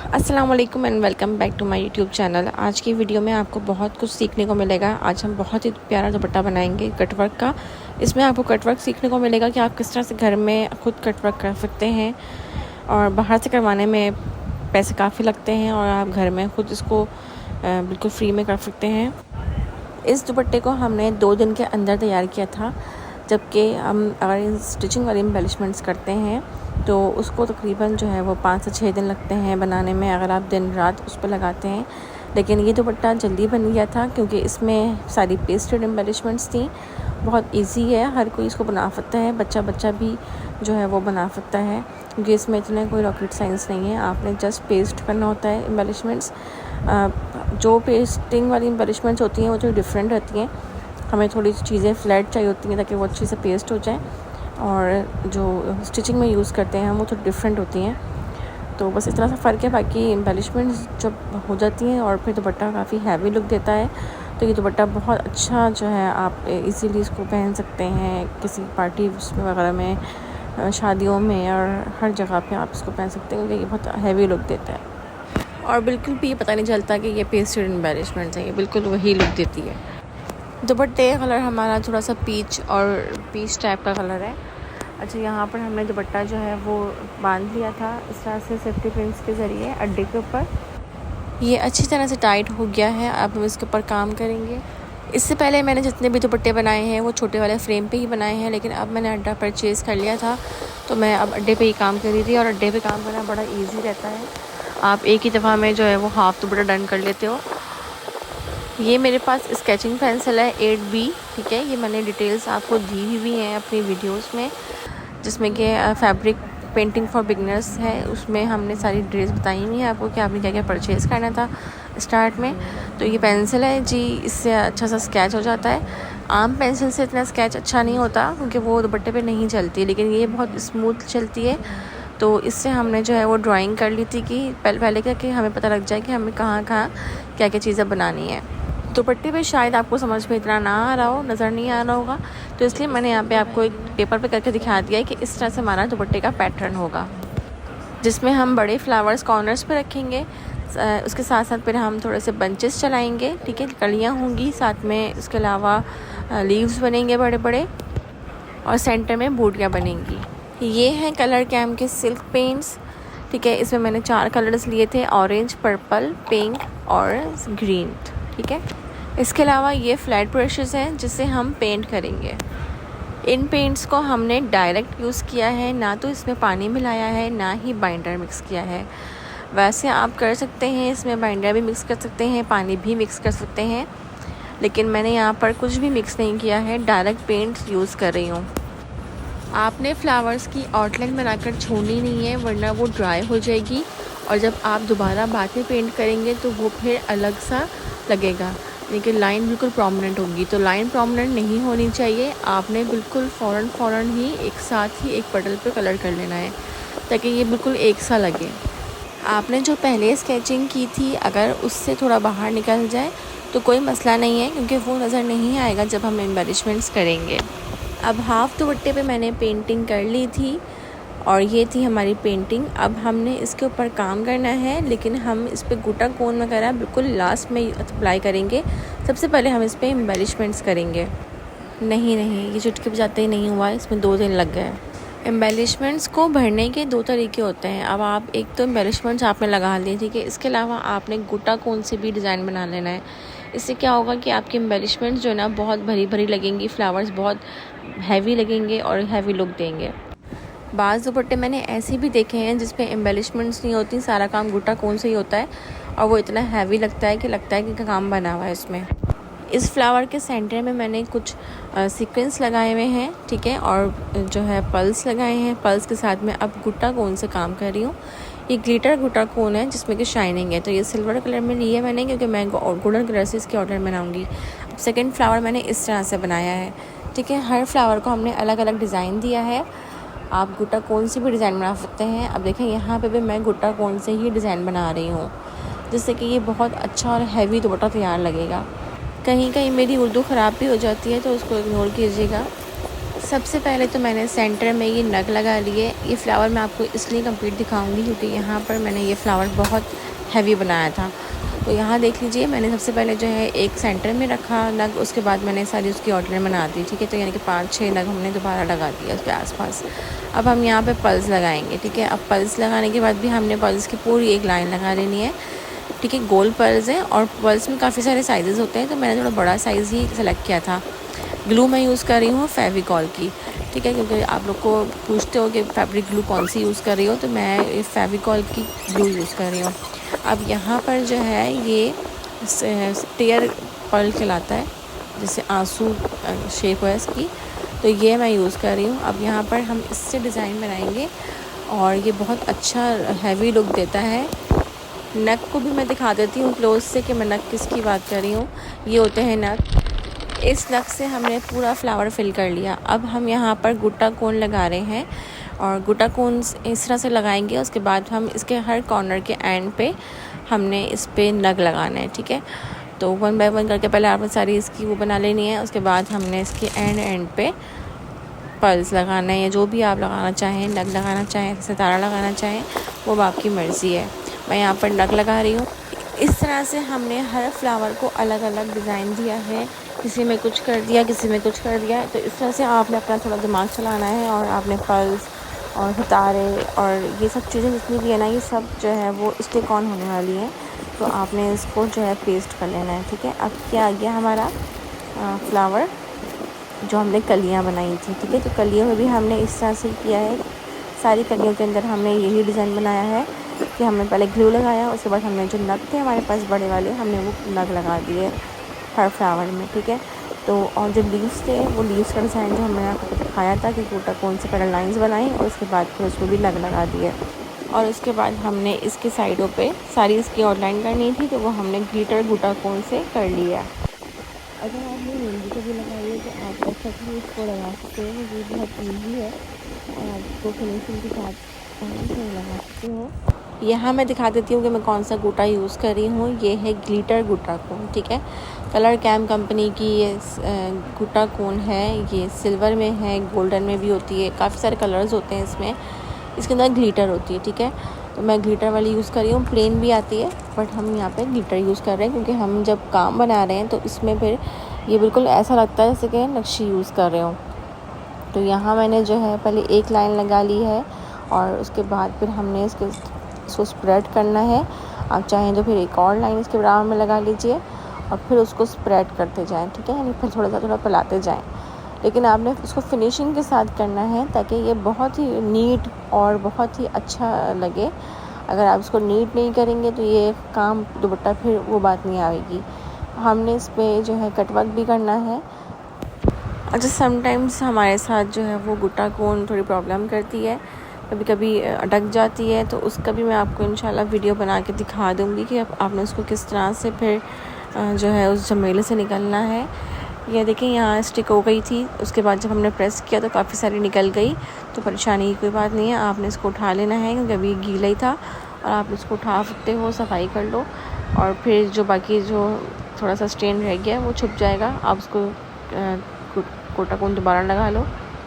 अस्सलाम वालेकुम and welcome back to my YouTube channel. आज की वीडियो में आपको बहुत कुछ सीखने को मिलेगा। आज हम बहुत ही प्यारा दुपट्टा बनाएंगे कटवर्क का। इसमें आपको कटवर्क सीखने को मिलेगा कि आप किस तरह से घर में खुद कटवर्क कर सकते हैं और बाहर से करवाने में पैसे काफ़ी लगते हैं और आप घर में खुद इसको बिल्कुल फ्री में कर सकते हैं। इस दुपट्टे को हमने 2 दिन के अंदर तैयार किया था, जबकि हम अगर स्टिचिंग वाली एम्बेलिशमेंट्स करते हैं तो उसको तकरीबन जो है वो 5 से 6 दिन लगते हैं बनाने में, अगर आप दिन रात उस पर लगाते हैं। लेकिन ये दुपट्टा जल्दी बन गया था क्योंकि इसमें सारी पेस्टेड एम्बेलिशमेंट्स थी। बहुत इजी है, हर कोई इसको बना सकता है, बच्चा भी जो है वो बना सकता है क्योंकि इसमें इतना कोई रॉकेट साइंस नहीं है। आपने जस्ट पेस्ट करना होता है एम्बेलिशमेंट्स। जो पेस्टिंग वाली एम्बेलिशमेंट्स होती हैं वो थोड़ी डिफरेंट रहती हैं। हमें थोड़ी चीज़ें फ्लैट चाहिए होती हैं ताकि वो अच्छे से पेस्ट हो जाए, और जो स्टिचिंग में यूज़ करते हैं वो थोड़ी डिफरेंट होती हैं। तो बस इतना सा फ़र्क है, बाकी एम्बेलिशमेंट्स जब हो जाती हैं और फिर दुपट्टा काफ़ी हैवी लुक देता है। तो ये दुपट्टा बहुत अच्छा जो है, आप इजीली इसको पहन सकते हैं किसी पार्टी वगैरह में, शादियों में और हर जगह पे आप इसको पहन सकते हैं क्योंकि ये बहुत हैवी लुक देता है और बिल्कुल भी ये पता नहीं चलता कि ये पेस्टेड एम्बेलिशमेंट्स हैं, ये बिल्कुल वही लुक देती है। दुपट्टे का कलर हमारा थोड़ा सा पीच टाइप का कलर है। अच्छा, यहाँ पर हमने दुपट्टा जो है वो बांध लिया था इस तरह से सेफ्टी पिन्स के ज़रिए अड्डे के ऊपर। ये अच्छी तरह से टाइट हो गया है। अब हम इसके ऊपर काम करेंगे। इससे पहले मैंने जितने भी दुपट्टे बनाए हैं वो छोटे वाले फ्रेम पे ही बनाए हैं, लेकिन अब मैंने अड्डा परचेज़ कर लिया था तो मैं अब अड्डे पे ही काम कर रही थी। और अड्डे पे काम करना बड़ा ईजी रहता है, आप एक ही दफ़ा में जो है वो हाफ़ दुपट्टा डन कर लेते हो। ये मेरे पास स्केचिंग पेंसिल है 8B, ठीक है। ये मैंने डिटेल्स आपको दी हुई हैं अपनी वीडियोस में, जिसमें कि फैब्रिक पेंटिंग फॉर बिगनर्स है, उसमें हमने सारी डिटेल्स बताई हुई हैं आपको कि आपने क्या क्या परचेज़ करना था स्टार्ट में। तो ये पेंसिल है जी, इससे अच्छा सा स्केच हो जाता है। आम पेंसिल से इतना स्केच अच्छा नहीं होता क्योंकि वो दुपट्टे पे नहीं चलती, लेकिन ये बहुत स्मूथ चलती है। तो इससे हमने जो है वो ड्राइंग कर ली थी कि पहले क्या कि हमें पता लग जाए कि हमें कहाँ क्या क्या चीज़ें बनानी है। दुपट्टे पे शायद आपको समझ में इतना ना आ रहा हो, नज़र नहीं आ रहा होगा, तो इसलिए मैंने यहाँ पे आपको एक पेपर पे करके दिखा दिया है कि इस तरह से हमारा दुपट्टे का पैटर्न होगा, जिसमें हम बड़े फ्लावर्स कॉर्नर्स पे रखेंगे। उसके साथ साथ फिर हम थोड़े से बंचेस चलाएंगे, ठीक है, कलियाँ होंगी साथ में, इसके अलावा लीव्स बनेंगे बड़े बड़े और सेंटर में बूटियाँ बनेंगी। ये हैं कलर कैम के सिल्क पेंट्स, ठीक है। इसमें मैंने 4 कलर्स लिए थे, ऑरेंज, पर्पल, पिंक और ग्रीन, ठीक है। इसके अलावा ये फ्लैट ब्रशेस हैं जिससे हम पेंट करेंगे। इन पेंट्स को हमने डायरेक्ट यूज़ किया है, ना तो इसमें पानी मिलाया है ना ही बाइंडर मिक्स किया है। वैसे आप कर सकते हैं, इसमें बाइंडर भी मिक्स कर सकते हैं, पानी भी मिक्स कर सकते हैं, लेकिन मैंने यहाँ पर कुछ भी मिक्स नहीं किया है, डायरेक्ट पेंट्स यूज़ कर रही हूँ। आपने फ्लावर्स की आउटलाइन बनाकर छोड़नी नहीं है, वरना वो ड्राई हो जाएगी और जब आप दोबारा बाद में पेंट करेंगे तो वो फिर अलग सा लगेगा, लेकिन लाइन बिल्कुल प्रोमिनेंट होगी। तो लाइन प्रोमिनेंट नहीं होनी चाहिए, आपने बिल्कुल फ़ौरन ही एक साथ ही एक पटल पे कलर कर लेना है ताकि ये बिल्कुल एक सा लगे। आपने जो पहले स्केचिंग की थी अगर उससे थोड़ा बाहर निकल जाए तो कोई मसला नहीं है, क्योंकि वो नज़र नहीं आएगा जब हम एम्बेलिशमेंट्स करेंगे। अब हाफ़ दुपट्टे पे मैंने पेंटिंग कर ली थी और ये थी हमारी पेंटिंग। अब हमने इसके ऊपर काम करना है, लेकिन हम इस पर गोटा कोन वगैरह बिल्कुल लास्ट में अप्लाई करेंगे। सबसे पहले हम इस पर एम्बेलिशमेंट्स करेंगे। नहीं, ये चुटकी बजाते ही नहीं हुआ, इसमें 2 दिन लग गए। एम्बेलिशमेंट्स को भरने के 2 तरीके होते हैं। अब आप एक तो एम्बेलिशमेंट्स आपने लगा ली, ठीक है, इसके अलावा आपने गोटा कोन से भी डिज़ाइन बना लेना है। इससे क्या होगा कि आपकी एम्बेलिशमेंट्स जो है ना बहुत भरी भरी लगेंगी, फ्लावर्स बहुत हैवी लगेंगे और हैवी लुक देंगे। बाज़ दुपट्टे मैंने ऐसे भी देखे हैं जिस पे एम्बेलिशमेंट्स नहीं होती, सारा काम गोटा कोन से ही होता है और वो इतना हैवी लगता है कि काम बना हुआ है इसमें। इस फ्लावर के सेंटर में मैंने कुछ सीक्वेंस लगाए हुए हैं, ठीक है, और जो है पल्स लगाए हैं। पल्स के साथ में अब गोटा कोन से काम कर रही हूँ। ये ग्लिटर गोटा कोन है जिसमें कि शाइनिंग है, तो ये सिल्वर कलर में ली है मैंने क्योंकि मैं गोल्डन कलर से इसकी आउटलाइन बनाऊँगी। अब सेकेंड फ्लावर मैंने इस तरह से बनाया है, ठीक है। हर फ्लावर को हमने अलग अलग डिज़ाइन दिया है, आप गोटा कोन से भी डिज़ाइन बना सकते हैं। अब देखें यहाँ पे भी मैं गोटा कोन से ही डिज़ाइन बना रही हूँ, जिससे कि ये बहुत अच्छा और हैवी दुपट्टा तैयार लगेगा। कहीं कहीं मेरी उर्दू ख़राब भी हो जाती है तो उसको इग्नोर कीजिएगा। सबसे पहले तो मैंने सेंटर में ये नग लगा लिए। ये फ्लावर मैं आपको इसलिए कंप्लीट दिखाऊंगी क्योंकि यहाँ पर मैंने ये फ्लावर बहुत हैवी बनाया था। तो यहाँ देख लीजिए, मैंने सबसे पहले जो है एक सेंटर में रखा नग, उसके बाद मैंने सारी उसकी आउटलाइन बना दी। ठीक है, तो यानी कि 5-6 नग हमने दोबारा लगा दिया उसके आसपास। अब हम यहाँ पे पल्स लगाएंगे। ठीक है, अब पल्स लगाने के बाद भी हमने पल्स की पूरी एक लाइन लगा लेनी है। ठीक है, गोल पल्स हैं और पल्स में काफ़ी सारे साइज़ होते हैं, तो मैंने थोड़ा बड़ा साइज़ ही सेलेक्ट किया था। ग्लू मैं यूज़ कर रही हूँ फेविकॉल की। ठीक है, क्योंकि आप लोग को पूछते हो कि फैब्रिक ग्लू कौन सी यूज़ कर रही हो, तो मैं फेविकॉल की ग्लू यूज़ कर रही हूँ। अब यहाँ पर जो है ये स्टेयर पर्ल कहलाता है, जैसे आंसू शेप है इसकी, तो ये मैं यूज़ कर रही हूँ। अब यहाँ पर हम इससे डिज़ाइन बनाएंगे और ये बहुत अच्छा हैवी लुक देता है। नग को भी मैं दिखा देती हूँ क्लोज से कि मैं नग किसकी बात कर रही हूँ। ये होते हैं नग। इस नग से हमने पूरा फ्लावर फिल कर लिया। अब हम यहाँ पर गुट्टा कोन लगा रहे हैं और गुट्टा कोन इस तरह से लगाएंगे। उसके बाद हम इसके हर कॉर्नर के एंड पे हमने इस पे नग लगाना है। ठीक है, तो 1 बाय 1 करके पहले आपने सारी इसकी वो बना लेनी है। उसके बाद हमने इसके एंड पे पल्स लगाना है, या जो भी आप लगाना चाहें, नग लगाना चाहें, सितारा लगाना चाहें, वो आपकी मर्ज़ी है। मैं यहाँ पर नग लगा रही हूँ। इस तरह से हमने हर फ्लावर को अलग अलग डिज़ाइन दिया है, किसी में कुछ कर दिया, किसी में कुछ कर दिया। तो इस तरह से आपने अपना थोड़ा दिमाग चलाना है और आपने पल्स और सितारे और ये सब चीज़ें जितनी भी है ना, ये सब जो है वो स्टिक ऑन होने वाली है, तो आपने इसको जो है पेस्ट कर लेना है। ठीक है, अब क्या आ गया हमारा फ्लावर जो हमने कलियाँ बनाई थी। ठीक है, तो कलियों में भी हमने इस तरह से किया है। सारी कलियों के अंदर हमने यही डिज़ाइन बनाया है कि हमने पहले ग्लू लगाया, उसके बाद हमने जो नग थे हमारे पास बड़े वाले, हमने वो नग लगा दिए हर फ्लावर में। ठीक है, तो और जो लीव्स थे वो लीव्स का डिज़ाइन जो हमने आपको दिखाया था कि गुट्टा कोन से पहले लाइंस बनाई और उसके बाद फिर उसमें भी नग लगा दिए। और उसके बाद हमने इसके साइडों पे सारी इसकी आउटलाइन करनी थी, तो वो हमने ग्लिटर गुट्टा कोन से कर लिया। अगर आपने मेहंदी को भी लगाई है तो आप ऐसा भी इसको लगा सकते हो, ये बहुत ईजी है और आपको फिनिशिंग के साथ लगा सकते हो। यहाँ मैं दिखा देती हूँ कि मैं कौन सा गुट्टा यूज़ कर रही हूँ। ये है ग्लिटर गुट्टा कोन। ठीक है, कलर कैम कंपनी की ये गुट्टा कोन है। ये सिल्वर में है, गोल्डन में भी होती है, काफ़ी सारे कलर्स होते हैं इसमें। इसके अंदर ग्लिटर होती है। ठीक है, तो मैं ग्लिटर वाली यूज़ कर रही हूँ। प्लेन भी आती है बट हम यहाँ पे ग्लिटर यूज़ कर रहे हैं क्योंकि हम जब काम बना रहे हैं तो इसमें फिर ये बिल्कुल ऐसा लगता है जैसे कि नक्शी यूज़ कर रहे हो। तो यहाँ मैंने जो है पहले एक लाइन लगा ली है और उसके बाद फिर हमने इसको स्प्रेड करना है। आप चाहें तो फिर एक और लाइन इसके बराबर में लगा लीजिए और फिर उसको स्प्रेड करते जाएँ। ठीक है, यानी फिर थोड़ा फैलाते जाएँ, लेकिन आपने उसको फिनिशिंग के साथ करना है ताकि ये बहुत ही नीट और बहुत ही अच्छा लगे। अगर आप इसको नीट नहीं करेंगे तो ये काम दुपट्टा फिर वो बात नहीं आएगी। हमने इस पर जो है कटवर्क भी करना है। अच्छा, समटाइम्स हमारे साथ जो है वो गुट्टा कोन थोड़ी प्रॉब्लम करती है, कभी कभी अटक जाती है, तो उसका भी मैं आपको इंशाल्लाह वीडियो बना के दिखा दूँगी कि आपने उसको किस तरह से फिर जो है उस झमेले से निकलना है। ये देखिए, यहाँ स्टिक हो गई थी, उसके बाद जब हमने प्रेस किया तो काफ़ी सारी निकल गई। तो परेशानी की कोई बात नहीं है, आपने इसको उठा लेना है क्योंकि अभी गीला ही था और आप इसको उठा सकते हो, सफाई कर लो और फिर जो बाकी जो थोड़ा सा स्टेन रह गया वो छुप जाएगा। आप उसको गुट्टा कोन दोबारा लगा लो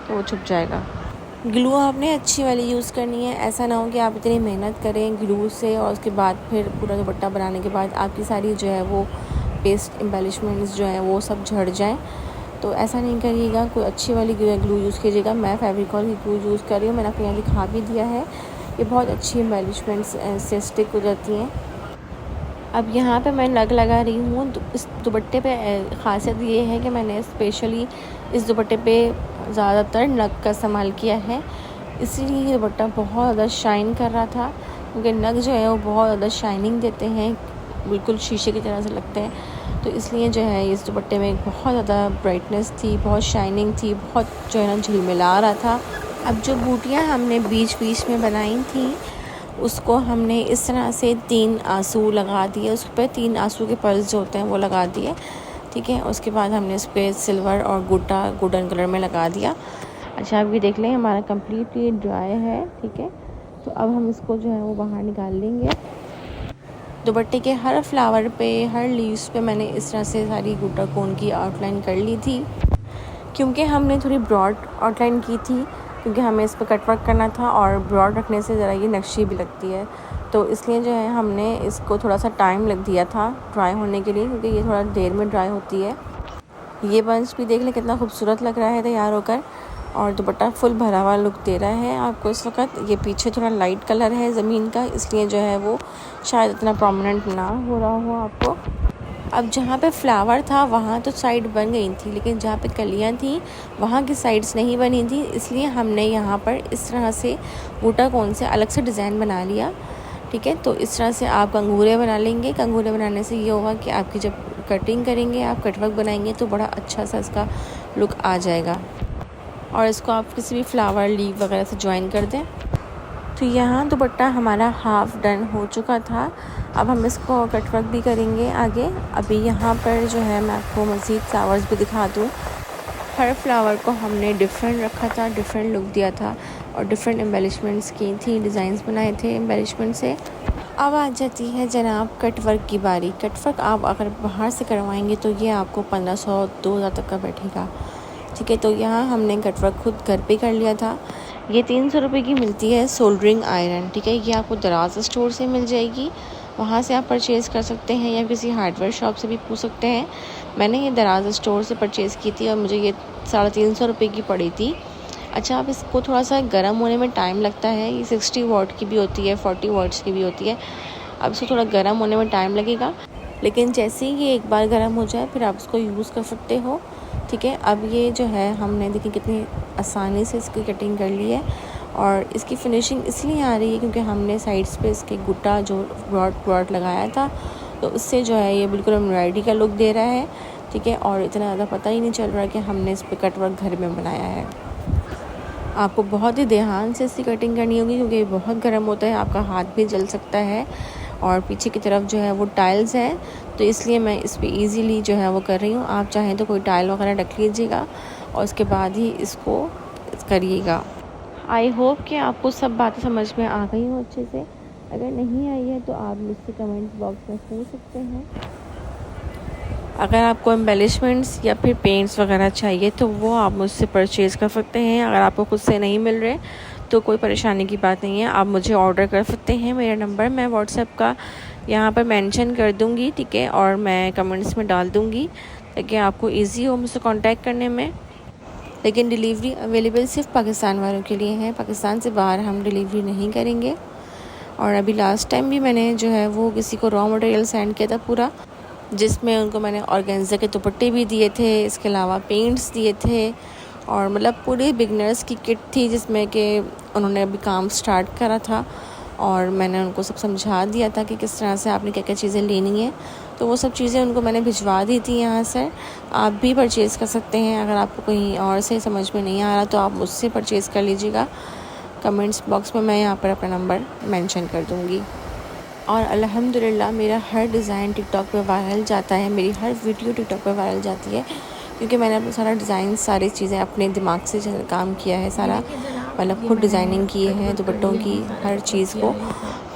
तो वो छुप जाएगा। ग्लू आपने अच्छी वाली यूज़ करनी है, ऐसा ना हो कि आप इतनी मेहनत करें ग्लू से और उसके बाद फिर पूरा दुपट्टा बनाने के बाद आपकी सारी जो है वो पेस्ट एम्बेलिशमेंट्स जो हैं वो सब झड़ जाएं। तो ऐसा नहीं करिएगा, कोई अच्छी वाली ग्लू यूज़ कीजिएगा। मैं फेविकॉल की ग्लू यूज़ कर रही हूँ, मैंने आपको यहाँ दिखा भी दिया है। ये बहुत अच्छी एम्बेलिशमेंट्स से स्टिक हो जाती हैं। अब यहाँ पे मैं नग लगा रही हूँ। इस दुपट्टे पे ख़ासियत ये है कि मैंने स्पेशली इस दुपट्टे पे ज़्यादातर नग का इस्तेमाल किया है, इसीलिए ये दुपट्टा बहुत ज़्यादा शाइन कर रहा था क्योंकि नग जो है वो बहुत ज़्यादा शाइनिंग देते हैं, बिल्कुल शीशे की तरह से लगते हैं। तो इसलिए जो है इस दुपट्टे में बहुत ज़्यादा ब्राइटनेस थी, बहुत शाइनिंग थी, बहुत जो है ना झिलमिला रहा था। अब जो बूटियाँ हमने बीच बीच में बनाई थी उसको हमने इस तरह से 3 आंसू लगा दिए, उस पर 3 आंसू के पर्ल्स जो होते हैं वो लगा दिए। ठीक है, उसके बाद हमने उस पर सिल्वर और गोल्डन कलर में लगा दिया। अच्छा, अब ये देख लें हमारा कम्प्लीटली ड्राई है। ठीक है, तो अब हम इसको जो है वो बाहर निकाल लेंगे। दुपट्टे के हर फ्लावर पे, हर लीव्स पे मैंने इस तरह से सारी गुट्टा कोन की आउटलाइन कर ली थी। क्योंकि हमने थोड़ी ब्रॉड आउटलाइन की थी, क्योंकि हमें इस पर कटवर्क करना था और ब्रॉड रखने से ज़रा ये नक्शी भी लगती है, तो इसलिए जो है हमने इसको थोड़ा सा टाइम लग दिया था ड्राई होने के लिए, क्योंकि ये थोड़ा देर में ड्राई होती है। ये बंच भी देख लें कितना खूबसूरत लग रहा है तैयार होकर, और दुपट्टा फुल भरा हुआ लुक दे रहा है आपको इस वक्त। ये पीछे थोड़ा लाइट कलर है ज़मीन का, इसलिए जो है वो शायद इतना प्रोमिनेंट ना हो रहा हो आपको। अब जहाँ पे फ्लावर था वहाँ तो साइड बन गई थी, लेकिन जहाँ पे कलियाँ थी वहाँ की साइड्स नहीं बनी थी, इसलिए हमने यहाँ पर इस तरह से बूटा कोन से अलग से डिज़ाइन बना लिया। ठीक है, तो इस तरह से आप कंगूरे बना लेंगे। कंगूरे बनाने से ये होगा कि आपकी जब कटिंग करेंगे, आप कटवर्क बनाएंगे तो बड़ा अच्छा सा इसका लुक आ जाएगा, और इसको आप किसी भी फ्लावर लीव वगैरह से ज्वाइन कर दें। तो यहाँ दुपट्टा हमारा हाफ़ डन हो चुका था। अब हम इसको कटवर्क भी करेंगे आगे। अभी यहाँ पर जो है मैं आपको मज़ीद फ्लावर्स भी दिखा दूँ। हर फ्लावर को हमने डिफरेंट रखा था, डिफरेंट लुक दिया था, और डिफरेंट एम्बेलिशमेंट्स की थी, डिज़ाइंस बनाए थे एम्बेलिशमेंट से। अब आ जाती है जनाब कटवर्क की बारी। कटवर्क आप अगर बाहर से करवाएंगे तो ये आपको 1500-2000 तक का बैठेगा। ठीक है, तो यहाँ हमने कटवर्क खुद घर पे कर लिया था। ये 300 रुपये की मिलती है सोल्डरिंग आयरन। ठीक है, ये आपको दराज स्टोर से मिल जाएगी, वहाँ से आप परचेज़ कर सकते हैं, या किसी हार्डवेयर शॉप से भी पूछ सकते हैं। मैंने ये दराज स्टोर से परचेज़ की थी और मुझे ये 350 रुपये की पड़ी थी। अच्छा, अब इसको थोड़ा सा गर्म होने में टाइम लगता है। ये 60 वाट की भी होती है, 40 वाट्स की भी होती है। अब इसको थोड़ा गर्म होने में टाइम लगेगा, लेकिन जैसे ही ये एक बार गर्म हो जाए फिर आप इसको यूज़ कर सकते हो। ठीक है, अब ये जो है हमने देखिए कितनी आसानी से इसकी कटिंग कर ली है, और इसकी फिनिशिंग इसलिए आ रही है क्योंकि हमने साइड्स पे इसके गुट्टा जो ब्रॉड लगाया था, तो उससे जो है ये बिल्कुल एम्ब्रॉयडरी का लुक दे रहा है। ठीक है, और इतना ज़्यादा पता ही नहीं चल रहा कि हमने इस पर कटवर्क घर में बनाया है। आपको बहुत ही ध्यान से इसकी कटिंग करनी होगी, क्योंकि ये बहुत गर्म होता है, आपका हाथ भी जल सकता है, और पीछे की तरफ जो है वो टाइल्स है, तो इसलिए मैं इस पर ईज़िली जो है वो कर रही हूँ। आप चाहें तो कोई टाइल वगैरह रख लीजिएगा और उसके बाद ही इसको करिएगा। आई होप कि आपको सब बातें समझ में आ गई हों अच्छे से। अगर नहीं आई है तो आप मुझसे कमेंट बॉक्स में पूछ सकते हैं। अगर आपको एम्बेलिशमेंट्स या फिर पेंट्स वगैरह चाहिए तो वो आप मुझसे परचेज़ कर सकते हैं। अगर आपको खुद से नहीं मिल रहे तो कोई परेशानी की बात नहीं है, आप मुझे ऑर्डर कर सकते हैं। मेरा नंबर मैं व्हाट्सएप का यहाँ पर मेंशन कर दूँगी, ठीक है, और मैं कमेंट्स में डाल दूँगी ताकि आपको ईजी हो मुझसे कांटेक्ट करने में। लेकिन डिलीवरी अवेलेबल सिर्फ पाकिस्तान वालों के लिए है, पाकिस्तान से बाहर हम डिलीवरी नहीं करेंगे। और अभी लास्ट टाइम भी मैंने जो है वो किसी को रॉ मटेरियल सेंड किया था पूरा, जिसमें उनको मैंने ऑर्गेन्जा के दुपट्टे भी दिए थे, इसके अलावा पेंट्स दिए थे, और मतलब पूरी बिगनर्स की किट थी जिसमें कि उन्होंने अभी काम स्टार्ट करा था, और मैंने उनको सब समझा दिया था कि किस तरह से आपने क्या क्या चीज़ें लेनी है। तो वो सब चीज़ें उनको मैंने भिजवा दी थी यहाँ से। आप भी परचेज़ कर सकते हैं। अगर आपको कहीं और से समझ में नहीं आ रहा तो आप मुझसे परचेज़ कर लीजिएगा। कमेंट्स बॉक्स में मैं यहाँ पर अपना नंबर मेंशन कर दूँगी। और अल्हम्दुलिल्लाह मेरा हर डिज़ाइन टिकटॉक पे वायरल जाता है, मेरी हर वीडियो टिकटॉक पे वायरल जाती है, क्योंकि मैंने अपना सारा डिज़ाइन, सारी चीज़ें अपने दिमाग से काम किया है। सारा मतलब खुद डिज़ाइनिंग की है दुपट्टों की, हर चीज़ को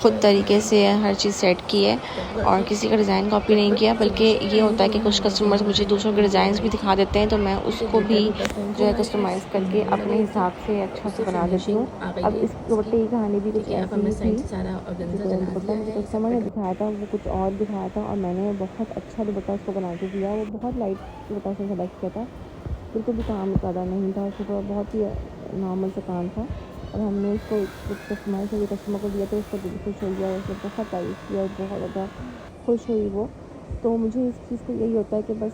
खुद तरीके से हर चीज़ सेट की है, और किसी का डिज़ाइन कॉपी नहीं किया। बल्कि ये होता है कि कुछ कस्टमर्स मुझे दूसरों के डिज़ाइंस भी दिखा देते हैं, तो मैं उसको भी जो है कस्टमाइज़ करके अपने हिसाब से अच्छा से बना देती हूँ। अब इस दुपट्टे की कहानी भी कुछ ऐसी ही थी। दुपट्टा मुझे कस्टमर ने दिखाया था, वो कुछ और दिखाया था, और मैंने बहुत अच्छा दुपट्टा उसको बना के दिया। वो बहुत लाइट दुपट्टा से सेलेक्ट किया था, बिल्कुल भी काम ज़्यादा नहीं था, उसको बहुत ही नॉर्मल सा काम था, और हमने उसको कस्टमर को दिया तो उसको दिल खुश हो गया, उसने बहुत तारीफ़ किया, बहुत ज़्यादा खुश हुई वो। तो मुझे इस चीज़ को यही होता है कि बस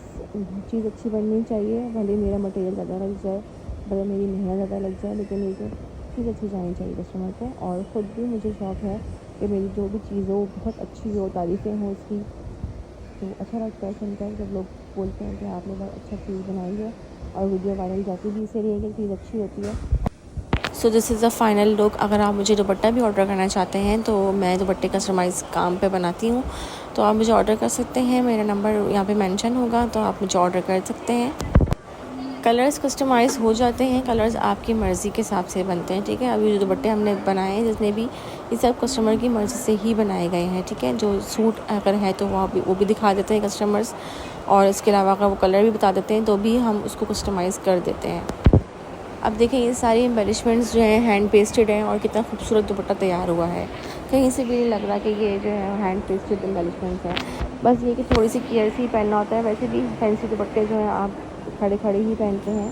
चीज़ अच्छी बननी चाहिए, भले मेरा मटेरियल ज़्यादा लग जाए, भले मेरी मेहनत ज़्यादा लग जाए, लेकिन ये चीज़ अच्छी जानी चाहिए कस्टमर को। और ख़ुद भी मुझे शौक़ है कि मेरी जो भी चीज़ हो बहुत अच्छी हो, तारीफ़ें हों उसकी, तो अच्छा लगता है सुनकर जब लोग बोलते हैं कि आपने बहुत अच्छा चीज़ बनाई है। और वीडियो वायरल जाती भी इसी लिए कि चीज़ अच्छी होती है। So this is the final look. अगर आप मुझे दुपट्टा भी ऑर्डर करना चाहते हैं तो मैं दुपट्टे कस्टमाइज़ काम पे बनाती हूँ, तो आप मुझे ऑर्डर कर सकते हैं। मेरा नंबर यहाँ पे मेंशन होगा, तो आप मुझे ऑर्डर कर सकते हैं। कलर्स कस्टमाइज़ हो जाते हैं, कलर्स आपकी मर्ज़ी के हिसाब से बनते हैं, ठीक है। अभी जो दुपट्टे हमने बनाए हैं जितने भी, ये सब कस्टमर की मर्ज़ी से ही बनाए गए हैं, ठीक है। जो सूट अगर है तो वो भी दिखा देते हैं कस्टमर्स, और इसके अलावा अगर वो कलर भी बता देते हैं तो भी हम उसको कस्टमाइज़ कर देते हैं। अब देखें ये सारी एम्बेलिशमेंट्स जो हैं हैंड पेस्टेड हैं और कितना खूबसूरत दुपट्टा तैयार हुआ है। कहीं से भी नहीं लग रहा कि ये जो है हैंड पेस्टेड एम्बेलिशमेंट्स हैं। बस ये कि थोड़ी सी केयर से ही पहनना होता है। वैसे भी फैंसी दुपट्टे जो हैं आप खड़े खड़े ही पहनते हैं।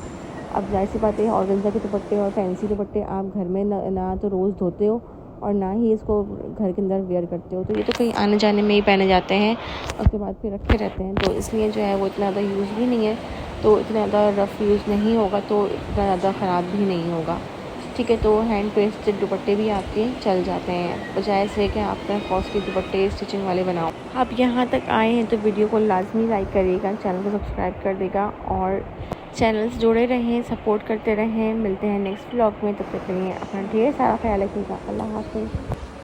अब जाहिर सी बात है, ऑर्गेन्जा के दुपट्टे और फैंसी दुपट्टे आप घर में ना तो रोज़ धोते हो और ना ही इसको घर के अंदर वेयर करते हो, तो ये तो कहीं आने जाने में ही पहने जाते हैं और उसके बाद फिर रखे रहते हैं, तो इसलिए जो है वो इतना ज़्यादा यूज़ भी नहीं है, तो इतना ज़्यादा रफ़ यूज़ नहीं होगा, तो इतना ज़्यादा ख़राब भी नहीं होगा, ठीक है। तो हैंड पेस्टेड दुपट्टे भी आपके चल जाते हैं, बजाय से कि आप कॉस्टली दुपट्टे स्टिचिंग वाले बनाओ। आप यहाँ तक आए हैं तो वीडियो को लाजमी लाइक करिएगा, चैनल को सब्सक्राइब कर देगा और चैनल से जुड़े रहें, सपोर्ट करते रहें। मिलते हैं नेक्स्ट व्लॉग में, तब तक के लिए अपना ढेर सारा ख्याल रखिएगा। अल्लाह हाफ़िज़।